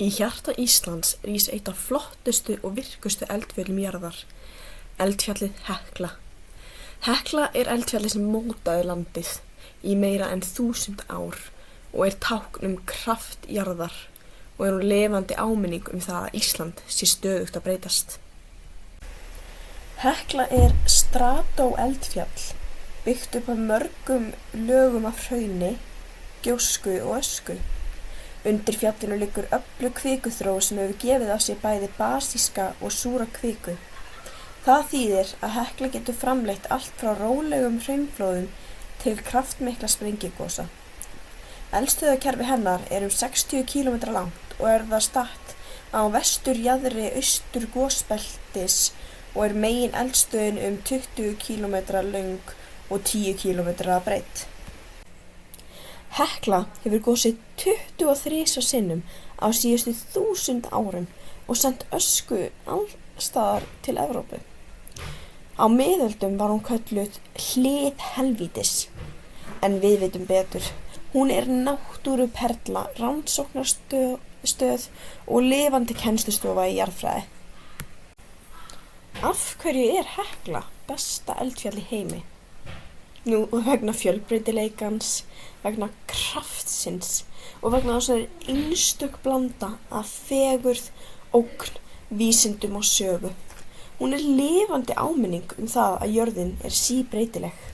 Í hjarta Íslands rís eitt af flottustu og virkustu eldfjöllum jarðar, eldfjallið Hekla. Hekla er eldfjallið sem mótaði landið í meira en 1000 ár og er tákn kraft jarðar og er lifandi áminning það að Ísland sé stöðugt að breytast. Hekla er strató-eldfjall, byggt upp af mörgum lögum af hrauni, gjósku og ösku. Undir fjallinu liggur öflug kvikuþró sem hefur gefið af sér bæði basíska og súra kviku. Það þýðir að Hekla getur framleitt allt frá rólegum hraunflóðum til kraftmikla sprengigosa. Eldstöðvakerfi hennar er 60 km langt og er það statt á vesturjaðri austur-gosbeltis og er megineldstöðin 20 km löng og 10 km að breidd. Hekla hefur gosið 23 sinnum á síðustu 1000 árum og sent ösku allstaðar til Evrópu. Á miðöldum var hún kölluð hlið helvítis, en við vitum betur. Hún er náttúruperla, rannsóknarstöð og lifandi kennslustofa í jarðfræði. Af hverju er Hekla besta eldfjall í heimi? Nú, vegna fjölbreytileikans, vegna kraftsins og vegna þess einstök blanda af fegurð, ógn, vísindum og sögu. Hún er lifandi áminning það að jörðin er síbreytileg.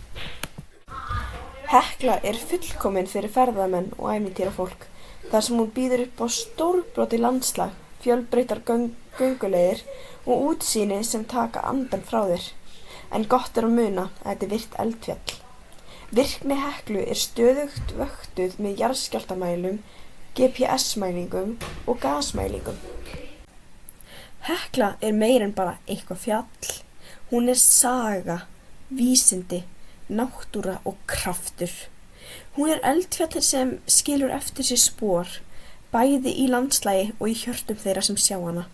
Hekla er fullkomin fyrir ferðamenn og ævintýrafólk, þar sem hún býður upp á stórbrotið landslag, fjölbreyttar gönguleiðir og útsýni sem taka andann frá þér. En gott er að muna að þetta er virkt eldfjall. Virkni Heklu er stöðugt vöktuð með jarðskjálftamælum, GPS-mælingum og gasmælingum. Hekla er meira en bara eitthvað fjall. Hún er saga, vísindi, náttúra og kraftur. Hún er eldfjall sem skilur eftir sig spor, bæði í landslagi og í hjörtum þeirra sem sjá hana.